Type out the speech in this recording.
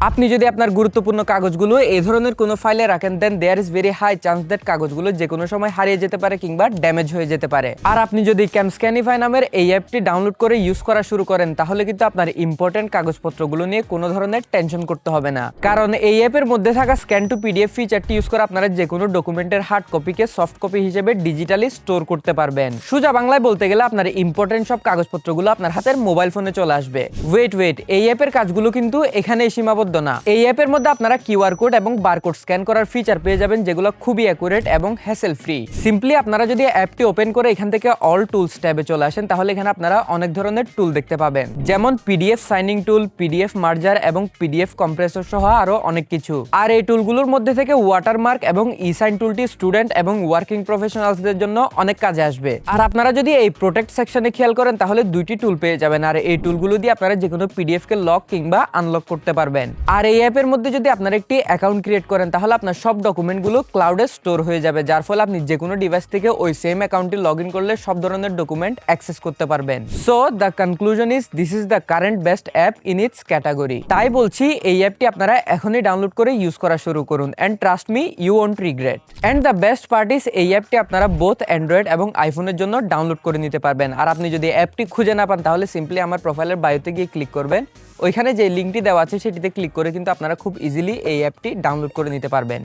আপনি যদি আপনার গুরুত্বপূর্ণ কাগজগুলো এই ধরনের কোনো ফাইলে রাখেন then there is very high chance that কাগজগুলো যে কোনো সময় হারিয়ে যেতে পারে কিংবা ড্যামেজ হয়ে যেতে পারে। আর আপনি যদি ক্যামস্ক্যানিফাই নামের এই অ্যাপটি ডাউনলোড করে ইউজ করা শুরু করেন তাহলে কিন্তু আপনার ইম্পর্টেন্ট কাগজপত্রগুলো নিয়ে কোনো ধরনের টেনশন করতে হবে না, কারণ এই অ্যাপের মধ্যে থাকা স্ক্যান টু পিডিএফ ফিচারটি ইউজ করে আপনারা যে কোনো ডকুমেন্টের হার্ড কপিকে সফট কপি হিসেবে ডিজিটালি স্টোর করতে পারবেন। সোজা বাংলায় বলতে গেলে আপনার ইম্পর্টেন্ট সব কাগজপত্রগুলো আপনার হাতের মোবাইল ফোনে চলে আসবে। ওয়েট, এই অ্যাপের কাজগুলো কিন্তু এখানেই সীমাবদ্ধ না। এই অ্যাপের মধ্যে আপনারা কিউআর কোড এবং বারকোড স্ক্যান করার ফিচার পেয়ে যাবেন যেগুলো খুবই অ্যাকুরেট এবং হ্যাসেল ফ্রি। সিম্পলি আপনারা যদি অ্যাপটি ওপেন করে এখান থেকে অল টুলস ট্যাবে চলে আসেন তাহলে এখানে আপনারা অনেক ধরনের টুল দেখতে পাবেন, যেমন পিডিএফ সাইনিং টুল, পিডিএফ মার্জার এবং পিডিএফ কম্প্রেসর সহ আরো অনেক কিছু। আর এই টুলগুলোর মধ্যে থেকে ওয়াটারমার্ক এবং ই সাইন টুলটি স্টুডেন্ট এবং ওয়ার্কিং প্রফেশনালসদের জন্য অনেক কাজে আসবে। আর আপনারা যদি এই প্রোটেক্ট সেকশনে খেয়াল করেন তাহলে দুইটি টুল পেয়ে যাবেন, আর এই টুলগুলো দিয়ে আপনারা যে কোনো পিডিএফ কে লক কিংবা আনলক করতে পারবেন। আর এই অ্যাপের মধ্যে যদি আপনারা একটি অ্যাকাউন্ট ক্রিয়েট করেন তাহলে আপনার সব ডকুমেন্টগুলো ক্লাউডে স্টোর হয়ে যাবে, যার ফলে আপনি যে কোনো ডিভাইস থেকে ওই সেম অ্যাকাউন্টে লগ ইন করলে সব ধরনের ডকুমেন্ট অ্যাক্সেস করতে পারবেন। So the conclusion is this is the current best app in it's category. তাই বলছি এই অ্যাপটি আপনারা এখনই ডাউনলোড করে ইউজ করা শুরু করুন, and trust me you won't regret. And the best part is এই অ্যাপটি আপনারা বোথ অ্যান্ড্রয়েড এবং আইফোনের জন্য ডাউনলোড করে নিতে পারবেন। আর আপনি যদি অ্যাপটি খুঁজে না পান তাহলে সিম্পলি আমার প্রোফাইলের বায়োতে গিয়ে ক্লিক করবেন, ওইখানে যে লিঙ্কটি দেওয়া আছে সেটিতে ক্লিক করে কিন্তু আপনারা খুব ইজিলি এই অ্যাপটি ডাউনলোড করে নিতে পারবেন।